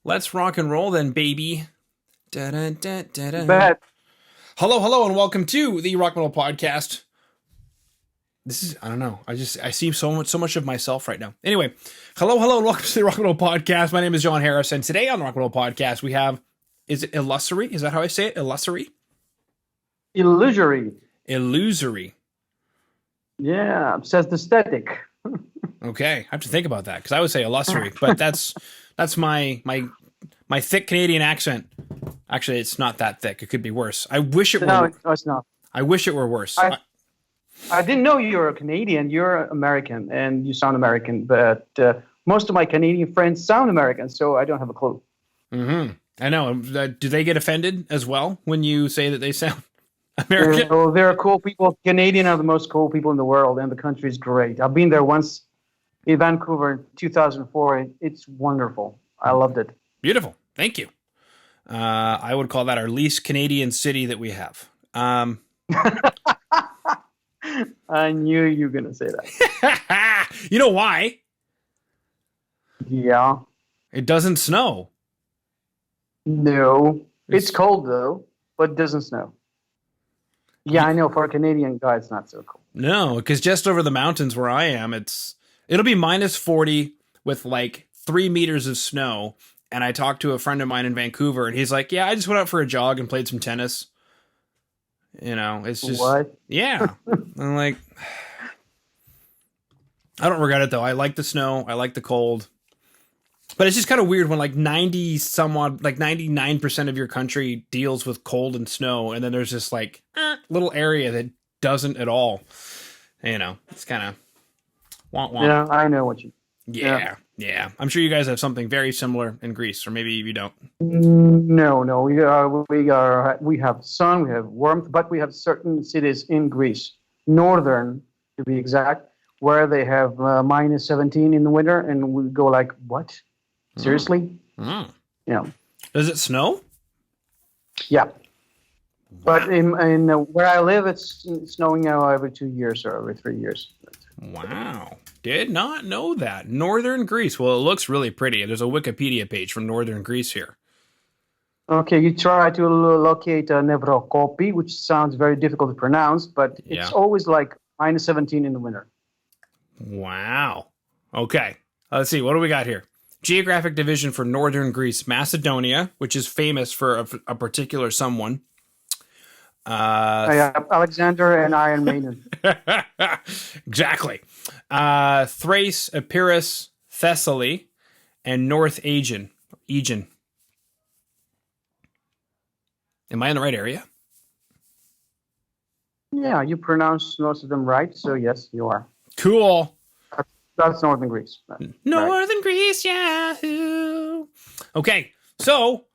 Let's rock and roll then, baby. Da-da-da-da-da. Bet. Hello, and welcome to the Rock Metal Podcast. I don't know. I see so much of myself right now. Anyway, hello, and welcome to the Rock Metal Podcast. My name is John Harris, and today on the Rock Metal Podcast we have, is it Illusory? Is that how I say it? Illusory? Illusory. Illusory. Yeah, says the static. Okay, I have to think about that because I would say Illusory, but that's my thick Canadian accent. Actually, it's not that thick. It could be worse. I wish it were. No, it's not. I wish it were worse. I didn't know you were a Canadian. You're American, and you sound American. But most of my Canadian friends sound American, so I don't have a clue. Mm-hmm. I know. Do they get offended as well when you say that they sound American? They're cool people. Canadian are the most cool people in the world, and the country is great. I've been there once in Vancouver in 2004. It's wonderful. I loved it. Beautiful. Thank you. I would call that our least Canadian city that we have. I knew you were going to say that. You know why? Yeah. It doesn't snow. No. It's cold, though, but it doesn't snow. Yeah, I know. For a Canadian guy, it's not so cool. No, because just over the mountains where I am, it'll be minus 40 with like 3 meters of snow. And I talked to a friend of mine in Vancouver, and he's like, yeah, I just went out for a jog and played some tennis. You know, it's just... What? Yeah. I'm like... I don't regret it, though. I like the snow. I like the cold. But it's just kind of weird when like 99% of your country deals with cold and snow, and then there's this like little area that doesn't at all. You know, it's kind of... Yeah, I know what you... Yeah. I'm sure you guys have something very similar in Greece, or maybe you don't. No. We have sun, we have warmth, but we have certain cities in Greece, northern to be exact, where they have minus 17 in the winter, and we go like, what? Seriously? Yeah. Does it snow? Yeah. But in where I live, it's snowing now every 2 years or every 3 years. Wow. Did not know that. Northern Greece. Well, it looks really pretty. There's a Wikipedia page from Northern Greece here. Okay, you try to locate Nevrokopi, which sounds very difficult to pronounce, but it's always like minus 17 in the winter. Wow. Okay. Let's see. What do we got here? Geographic division for Northern Greece. Macedonia, which is famous for a particular someone. Alexander and Iron Maiden. Exactly. Thrace, Epirus, Thessaly, and North Aegean. Am I in the right area? Yeah, you pronounce most of them right, so yes, you are. Cool. That's Northern Greece. Northern Greece, yahoo! Okay, so...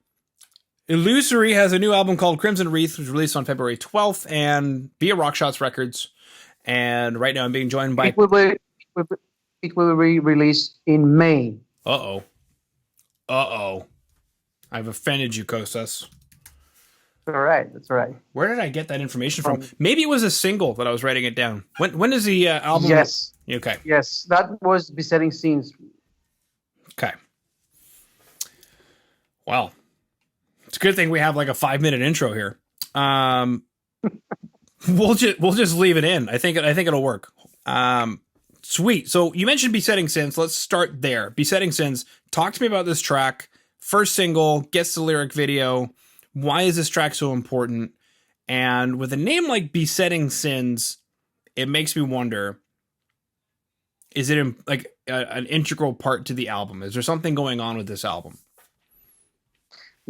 Illusory has a new album called Crimson Wreath, which was released on February 12th, and via Rockshots Records. And right now I'm being joined by... It will be released in May. Uh-oh. I've offended you, Costas. That's all right. Where did I get that information from? Maybe it was a single that I was writing it down. When is the album? Yes. Okay. Yes, that was Besetting Sins. Okay. Well... It's a good thing we have like a 5-minute intro here. We'll just leave it in. I think it'll work. Sweet. So you mentioned Besetting Sins. Let's start there. Besetting Sins. Talk to me about this track. First single, gets the lyric video. Why is this track so important? And with a name like Besetting Sins, it makes me wonder, is it like an integral part to the album? Is there something going on with this album?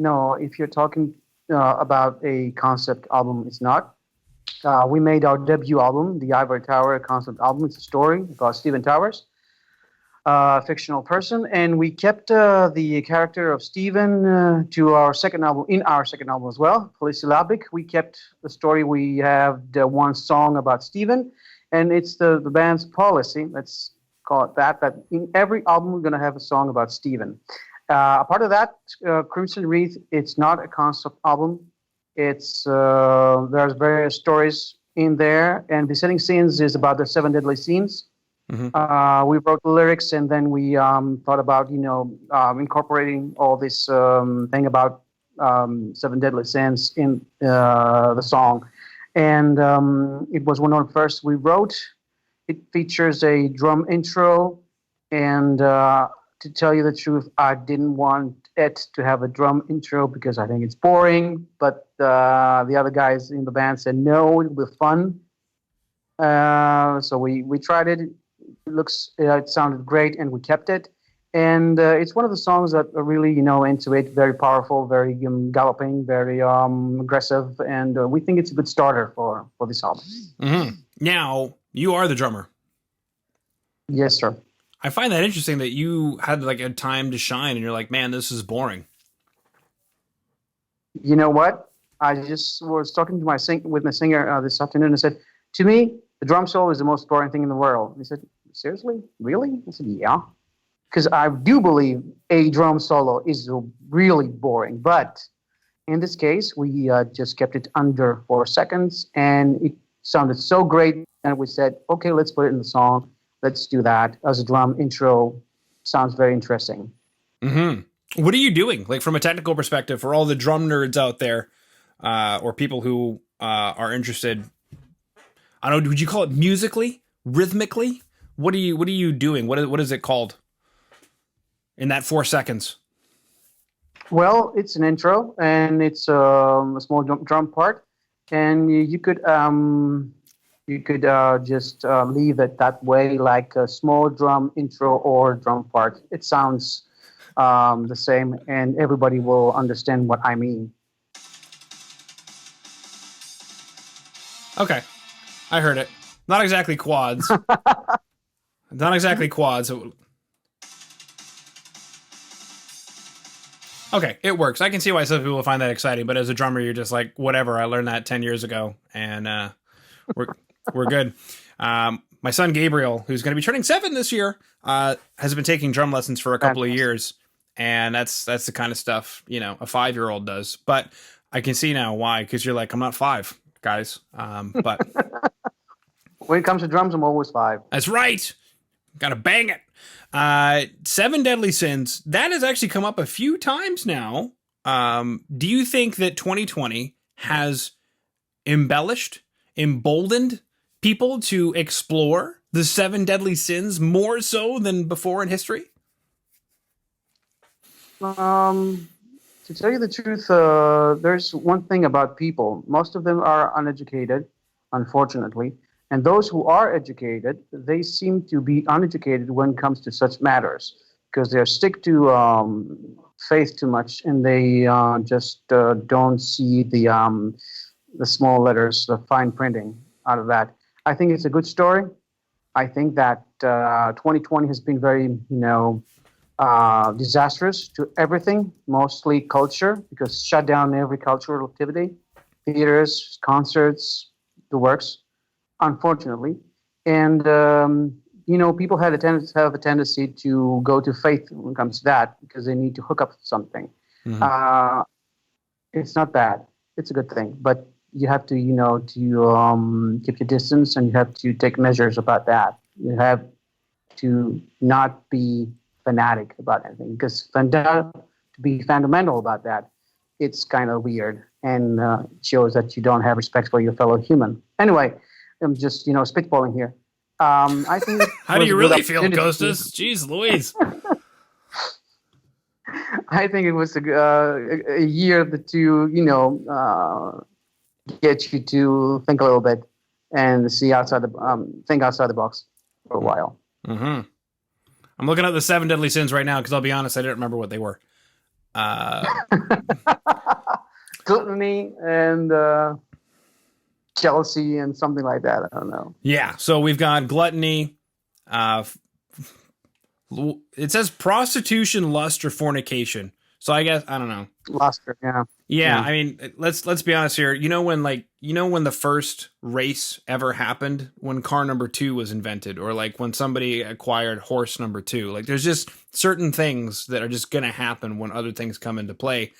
No, if you're talking about a concept album, it's not. We made our debut album, the Ivory Tower concept album. It's a story about Stephen Towers, a fictional person, and we kept the character of Stephen to our second album, in our second album as well, Polysyllabic. We kept the story. We have the one song about Stephen, and it's the band's policy, let's call it that in every album we're going to have a song about Stephen. A part of that, Crimson Wreath, it's not a concept album. It's there's various stories in there, and Besetting Sins is about the 7 deadly sins. We wrote the lyrics, and then we thought about incorporating all this thing about seven deadly sins in the song, and it was one of the first we wrote. It features a drum intro, and to tell you the truth, I didn't want it to have a drum intro because I think it's boring. But the other guys in the band said no, it'll be fun. So we tried it. It sounded great, and we kept it. And it's one of the songs that are really into it, very powerful, very galloping, very aggressive, and we think it's a good starter for this album. Mm-hmm. Now you are the drummer. Yes, sir. I find that interesting that you had like a time to shine, and you're like, man, this is boring. You know what? I just was talking to my singer this afternoon, and said, to me, the drum solo is the most boring thing in the world. He said, seriously? Really? I said, yeah. Because I do believe a drum solo is really boring. But in this case, we just kept it under 4 seconds, and it sounded so great. And we said, okay, let's put it in the song. Let's do that as a drum intro. Sounds very interesting. Mm-hmm. What are you doing? Like from a technical perspective, for all the drum nerds out there, or people who are interested, I don't know, would you call it musically, rhythmically? What are you doing? What is it called in that 4 seconds? Well, it's an intro, and it's a small drum part, and you could just leave it that way, like a small drum intro or drum part. It sounds the same, and everybody will understand what I mean. Okay, I heard it. Not exactly quads. Not exactly quads. Okay, it works. I can see why some people find that exciting, but as a drummer, you're just like, whatever. I learned that 10 years ago, and we're good. My son Gabriel, who's going to be turning 7 this year, has been taking drum lessons for a couple of years, and that's the kind of stuff a 5-year-old does. But I can see now why, because you're like, I'm not 5, guys. But when it comes to drums, I'm always 5. That's right. Gotta bang it. 7 Deadly Sins, that has actually come up a few times now. Do you think that 2020 has embellished, emboldened people to explore the 7 Deadly Sins more so than before in history? To tell you the truth, there's one thing about people. Most of them are uneducated, unfortunately. And those who are educated, they seem to be uneducated when it comes to such matters, because they stick to faith too much, and they just don't see the small letters, the fine printing out of that. I think it's a good story. I think that 2020 has been very, disastrous to everything, mostly culture, because shut down every cultural activity, theaters, concerts, the works. Unfortunately, and people have a tendency to go to faith when it comes to that because they need to hook up something. Mm-hmm. It's not bad; it's a good thing, but you have to, keep your distance, and you have to take measures about that. You have to not be fanatic about anything, because to be fundamental about that, it's kind of weird and shows that you don't have respect for your fellow human. Anyway. I'm just, spitballing here. I think. How do you really feel, Costas? Jeez Louise. I think it was a year to, get you to think a little bit and think outside the box for a while. Mm-hmm. I'm looking at the 7 Deadly Sins right now because I'll be honest, I didn't remember what they were. Gluttony and. Jealousy and something like that. I don't know. Yeah. So we've got gluttony. It says prostitution, lust, or fornication. So I guess, I don't know. Lust, yeah. Yeah. I mean, let's be honest here. When the first race ever happened, when car number 2 was invented, or like when somebody acquired horse number 2, like there's just certain things that are just going to happen when other things come into play.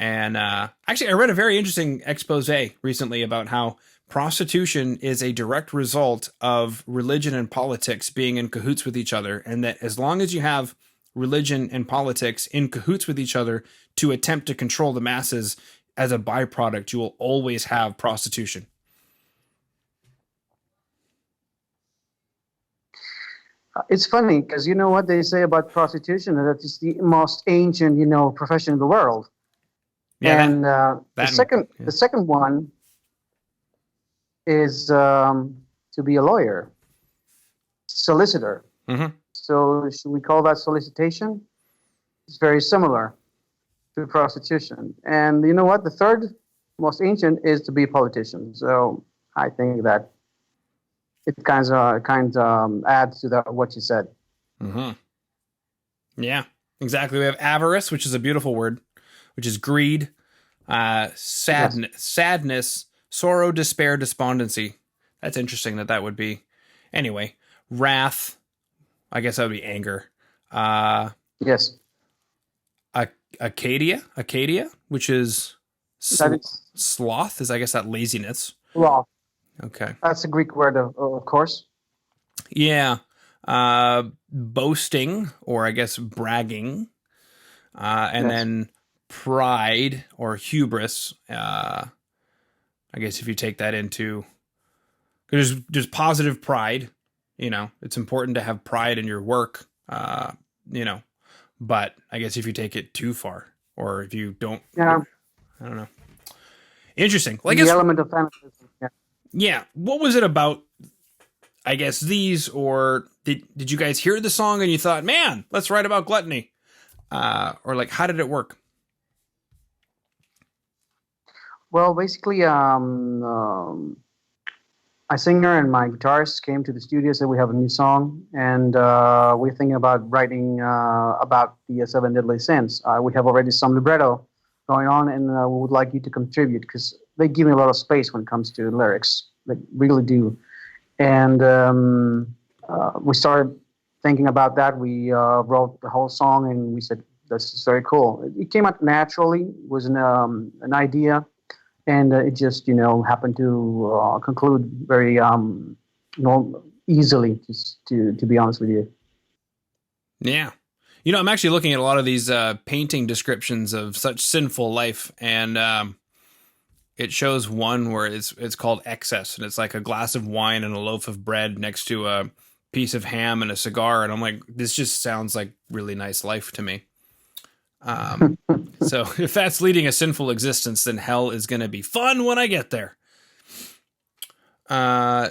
And actually, I read a very interesting expose recently about how prostitution is a direct result of religion and politics being in cahoots with each other, and that as long as you have religion and politics in cahoots with each other to attempt to control the masses, as a byproduct, you will always have prostitution. It's funny because you know what they say about prostitution, that it's the most ancient, profession in the world. Yeah, And the second one is to be a lawyer, solicitor. Mm-hmm. So should we call that solicitation? It's very similar to prostitution. And you know what? The third most ancient is to be a politician. So I think that it kind of adds to what you said. Mm-hmm. Yeah, exactly. We have avarice, which is a beautiful word, which is greed, sadness, sorrow, despair, despondency. That's interesting that would be. Anyway, wrath, I guess that would be anger. Yes. Acadia, which is sloth, is I guess that laziness. Sloth. Okay. That's a Greek word, of course. Yeah. Boasting, or I guess bragging. And then pride or hubris. I guess if you take that into, there's positive pride, it's important to have pride in your work, but I guess if you take it too far, or if you don't, I don't know. Interesting. Well, I guess the element of feminism. Yeah. What was it about, I guess, these, or did you guys hear the song and you thought, man, let's write about gluttony? Or like, how did it work? Well, basically, my singer and my guitarist came to the studio, said we have a new song, and we're thinking about writing about the seven deadly sins. We have already some libretto going on, and we would like you to contribute, because they give me a lot of space when it comes to lyrics. They really do. And we started thinking about that. We wrote the whole song, and we said, this is very cool. It came out naturally. It was an idea. And it just, happened to conclude very easily, to be honest with you. Yeah. I'm actually looking at a lot of these painting descriptions of such sinful life, and it shows one where it's called excess, and it's like a glass of wine and a loaf of bread next to a piece of ham and a cigar, and I'm like, this just sounds like really nice life to me. So if that's leading a sinful existence, then hell is going to be fun when I get there.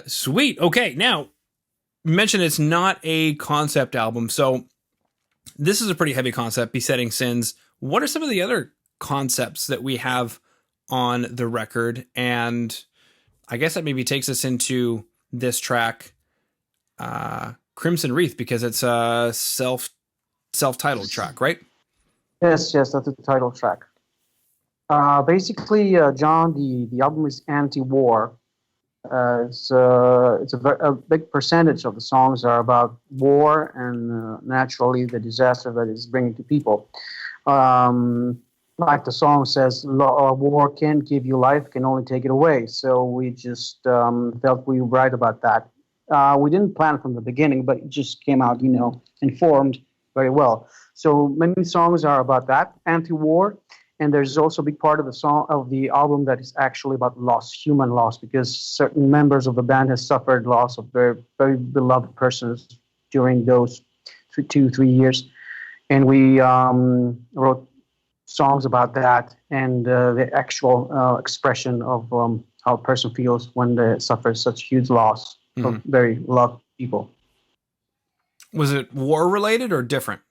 Sweet. Okay. Now, you mentioned it's not a concept album. So this is a pretty heavy concept, Besetting Sins. What are some of the other concepts that we have on the record? And I guess that maybe takes us into this track, Crimson Wreath, because it's a self-titled track, right? Yes, that's the title track. Basically, John, the album is anti-war. It's a big percentage of the songs are about war and naturally the disaster that it's bringing to people. Like the song says, war can't give you life, can only take it away. So we just felt we would write about that. We didn't plan from the beginning, but it just came out, informed very well. So many songs are about that, anti-war, and there's also a big part of the album that is actually about loss, human loss, because certain members of the band have suffered loss of very, very beloved persons during those 2-3 years, and we wrote songs about that and the actual expression of how a person feels when they suffer such huge loss of very loved people. Was it war related or different?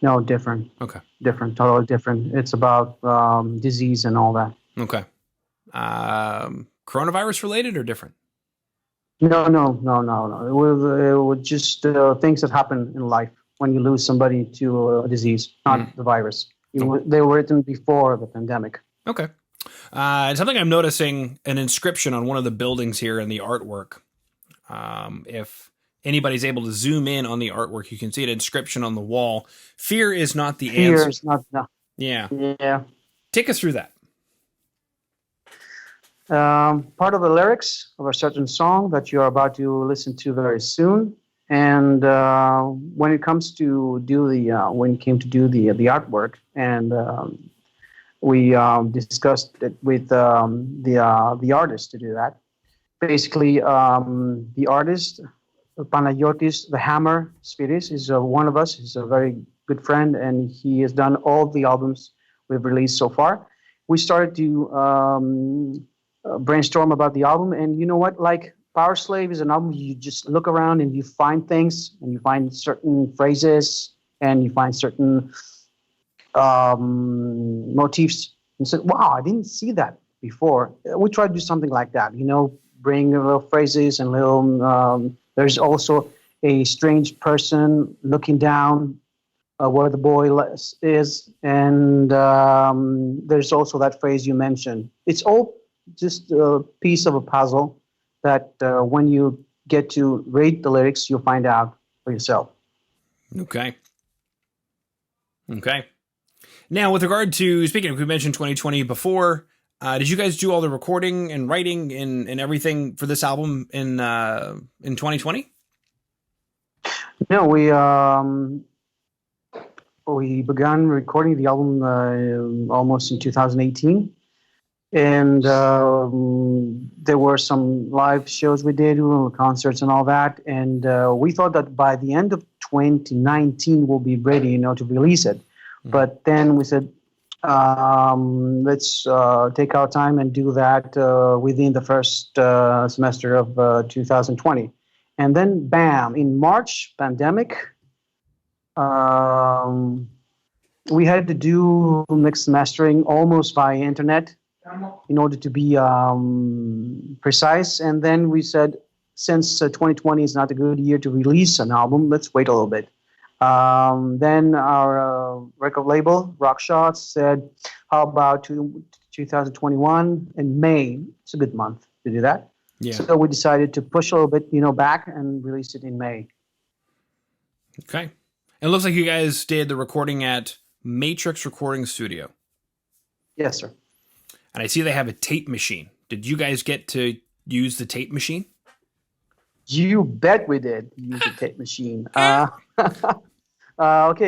No, different. Okay. Different, totally different. It's about disease and all that. Okay. Coronavirus related or different? No. It was just things that happen in life when you lose somebody to a disease, not the virus. They were written before the pandemic. Okay. Something I'm noticing, an inscription on one of the buildings here in the artwork. If anybody's able to zoom in on the artwork, you can see an inscription on the wall. Fear is not the answer. Fear is not. No. Yeah. Yeah. Take us through that. Part of the lyrics of a certain song that you're about to listen to very soon. And when it comes to do the when it came to do the artwork, and we discussed it with the artist to do that. Basically, the artist Panayotis, the Hammer Spiris, is one of us. He's a very good friend, and he has done all the albums we've released so far. We started to brainstorm about the album, and you know what? Like Power Slave is an album you just look around and you find things, and you find certain phrases, and you find certain motifs, and said, "Wow, I didn't see that before." We tried to do something like that, bring little phrases and little. There's also a strange person looking down where the boy is, and there's also that phrase you mentioned. It's all just a piece of a puzzle that when you get to read the lyrics, you'll find out for yourself. Okay. Now, with regard to, speaking of, we mentioned 2020 before, did you guys do all the recording and writing and everything for this album in 2020? No, we began recording the album almost in 2018, and there were some live shows we did, concerts and all that, and we thought that by the end of 2019 we'll be ready, to release it. Mm-hmm. But then we said, let's take our time and do that within the first semester of 2020. And then, bam, in March, pandemic, we had to do mixed mastering almost by internet in order to be precise. And then we said, since 2020 is not a good year to release an album, let's wait a little bit. Then our record label, Rockshot, said, how about 2021 in May? It's a good month to do that. Yeah. So we decided to push a little bit, back and release it in May. Okay. It looks like you guys did the recording at Matrix Recording Studio. Yes, sir. And I see they have a tape machine. Did you guys get to use the tape machine? You bet we did use the tape machine. Okay,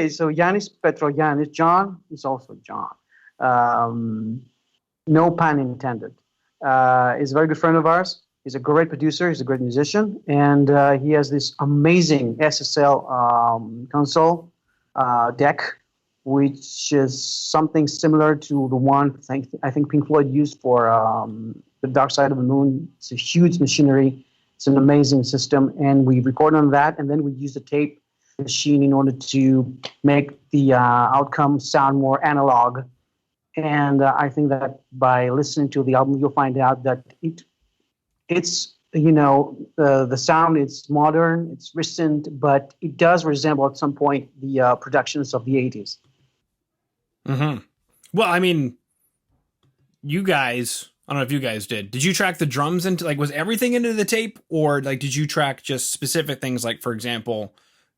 so Yanis Petroyanis, John is also John. No pun intended. He's a very good friend of ours. He's a great producer. He's a great musician. And he has this amazing SSL console deck, which is something similar to the one I think Pink Floyd used for The Dark Side of the Moon. It's a huge machinery. It's an amazing system. And we record on that, and then we use the tape machine in order to make the outcome sound more analog. And I think that by listening to the album, you'll find out that it's the sound is modern, it's recent, but it does resemble at some point the productions of the 80s. Mm-hmm. Well, I mean, you guys, I don't know if you guys did. Did you track the drums into, was everything into the tape, or did you track just specific things? Like, for example,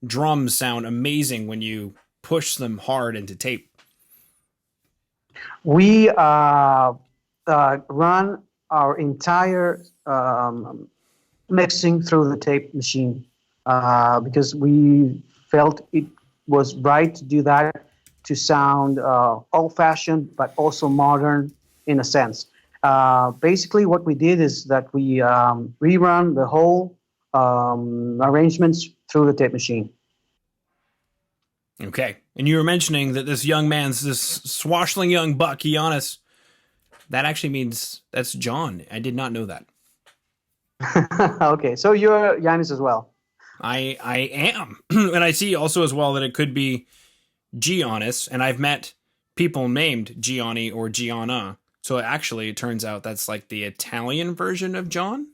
drums sound amazing when you push them hard into tape. We run our entire mixing through the tape machine because we felt it was right to do that, to sound old-fashioned but also modern in a sense. Basically, what we did is that we rerun the whole arrangements through the tape machine. Okay. And you were mentioning that this swashing young buck, Giannis, that actually means that's John. I did not know that. Okay, so you're Giannis as well. I am. And I see also as well that it could be Giannis, and I've met people named Gianni or Gianna. So actually, it turns out that's like the Italian version of John?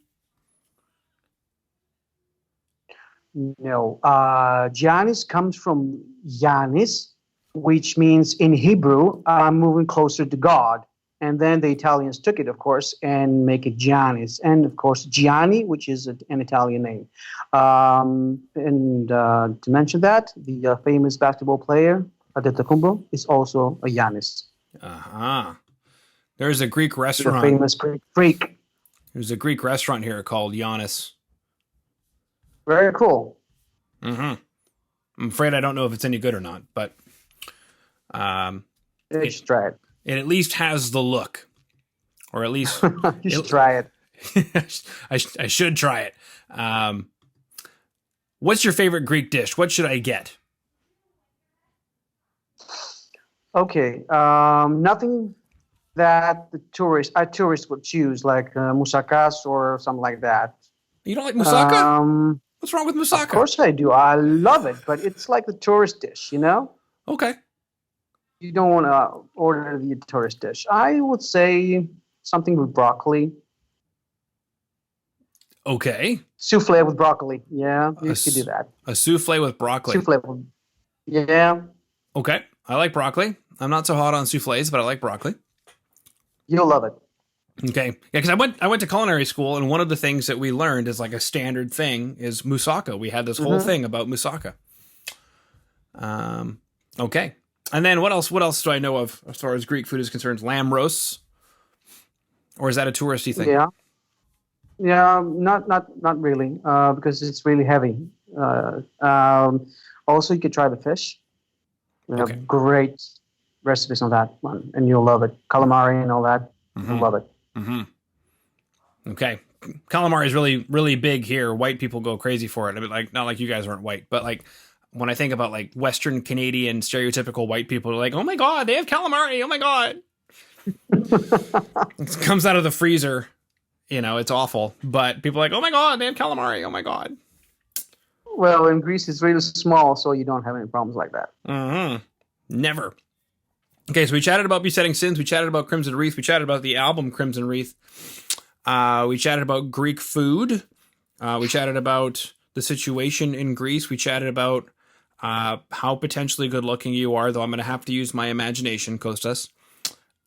No. Giannis comes from Yanis, which means in Hebrew, moving closer to God. And then the Italians took it, of course, and make it Giannis. And, of course, Gianni, which is an Italian name. And to mention that, the famous basketball player, Adetokounmpo, is also a Giannis. Uh-huh. There's a Greek restaurant. The famous Greek freak. There's a Greek restaurant here called Giannis. Very cool. I'm afraid I don't know if it's any good or not, but You should try it. it at least has the look, or at least You should try it. I should try it. What's your favorite Greek dish? What should I get? Okay. Nothing that tourists would choose, like moussakas or something like that. You don't like moussaka? What's wrong with moussaka? Of course I do. I love it, but it's like the tourist dish, you know? Okay. You don't want to order the tourist dish. I would say something with broccoli. Okay. Souffle with broccoli. Yeah, you could do that. A souffle with broccoli. Yeah. Okay. I like broccoli. I'm not so hot on souffles, but I like broccoli. You'll love it. Okay. Yeah, because I went to culinary school, and one of the things that we learned is like a standard thing is moussaka. We had this whole thing about moussaka. Okay. And then what else do I know of as far as Greek food is concerned? Lamb roasts? Or is that a touristy thing? Yeah. Yeah, not really, because it's really heavy. Also, you could try the fish. We have great recipes on that one, and you'll love it. Calamari and all that. You'll love it. Okay. Calamari is really, really big here. White people go crazy for it. I mean, like, not like you guys aren't white, but like when I think about like Western Canadian stereotypical white people are like, oh my God, they have calamari. Oh my God. It comes out of the freezer. You know, it's awful, but people are like, oh my God, they have calamari. Oh my God. Well, in Greece, it's really small, so you don't have any problems like that. Never. Okay, so we chatted about Besetting Sins. We chatted about Crimson Wreath. We chatted about the album Crimson Wreath. We chatted about Greek food. We chatted about the situation in Greece. We chatted about how potentially good looking you are, though I'm going to have to use my imagination, Costas.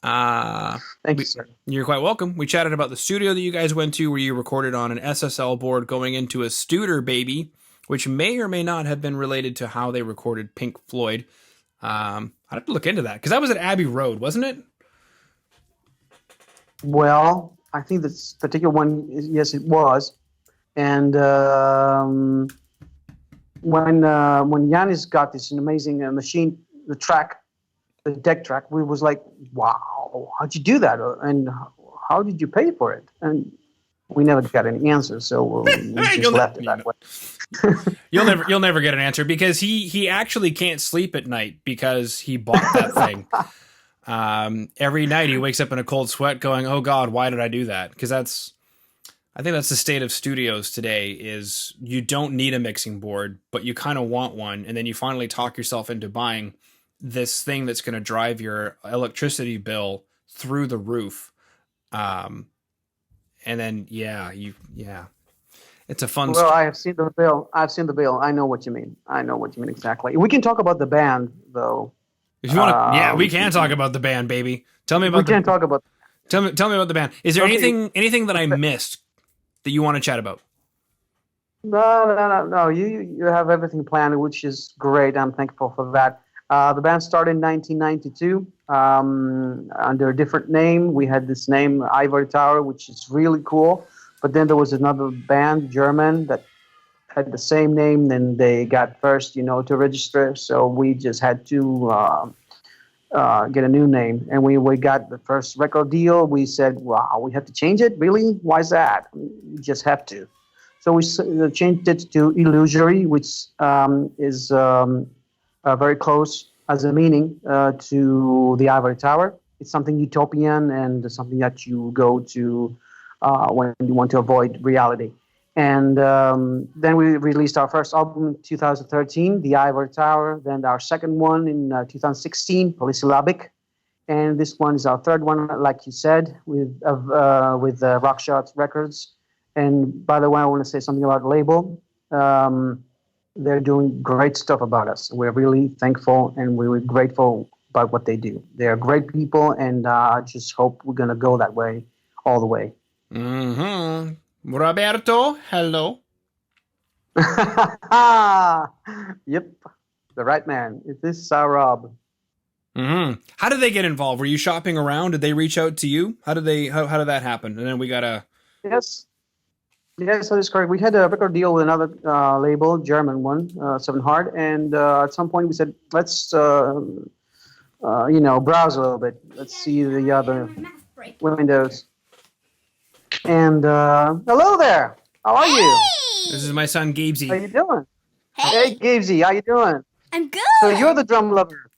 Thank you, sir. You're quite welcome. We chatted about the studio that you guys went to where you recorded on an SSL board going into a Studer baby, which may or may not have been related to how they recorded Pink Floyd. I'd have to look into that because that was at Abbey Road, wasn't it? Well, I think this particular one, yes, it was. And when Yanis got this amazing machine, the deck track, we was like, wow, how'd you do that? And how did you pay for it? And we never got any answers, so we just left it that way. You'll never get an answer because he actually can't sleep at night because he bought that thing. Every night he wakes up in a cold sweat going, oh God, why did I do that? Because I think that's the state of studios today is you don't need a mixing board, but you kind of want one. And then you finally talk yourself into buying this thing that's going to drive your electricity bill through the roof. And then, it's a fun. Well, I have seen the bill. I know what you mean. Exactly. We can talk about the band though. If you want to, we can talk about the band, baby. Tell me about. Tell me about the band. Is there anything that I missed that you want to chat about? No. You have everything planned, which is great. I'm thankful for that. The band started in 1992 under a different name. We had this name, Ivory Tower, which is really cool. But then there was another band, German, that had the same name. Then they got first, to register. So we just had to get a new name. And we got the first record deal. We said, wow, we have to change it? Really? Why is that? We just have to. So we changed it to Illusory, which is very close as a meaning to the Ivory Tower. It's something utopian and something that you go to when you want to avoid reality. And then we released our first album in 2013, The Ivory Tower. Then our second one in 2016, Polysyllabic. And this one is our third one, like you said, with Rockshot Records. And by the way, I want to say something about the label. They're doing great stuff about us. We're really thankful and we're grateful about what they do. They're great people, and I just hope we're going to go that way all the way. Roberto, hello. Yep, the right man. This is our Rob. How did they get involved? Were you shopping around? Did they reach out to you? How did that happen? And then we gotta Yes. Yes, that is correct. We had a record deal with another label, German one, Seven Hard, and at some point we said, let's, browse a little bit. Let's see the other windows. And hello there. How are you? This is my son How Gabesy. you doing? Hey, Hey, Gavesy, how you doing? I'm good. So you're the drum lover.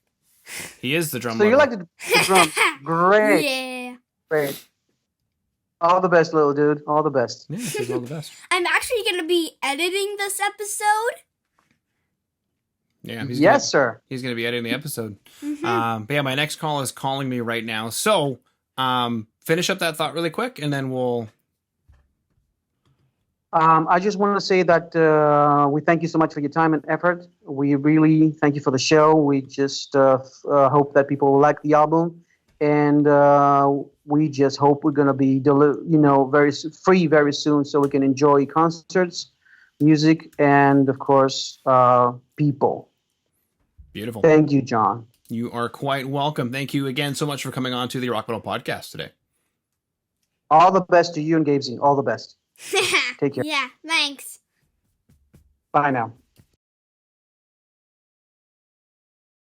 He is the drum So you lover. like the drum. Great, Yeah. great. All the best, little dude. All the best. Yeah, he's all the best. I'm actually going to be editing this episode. Yeah, Yes, sir. He's gonna be editing the episode. Mhm. But yeah, my next call is calling me right now. So finish up that thought really quick, and then we'll. I just want to say that we thank you so much for your time and effort. We really thank you for the show. We just hope that people will like the album, and we just hope we're going to be free very soon, so we can enjoy concerts, music, and of course people. Beautiful. Thank you, John. You are quite welcome. Thank you again so much for coming on to the Rock Metal Podcast today. All the best to you and Gabesy. All the best. Take care. Yeah, thanks. Bye now.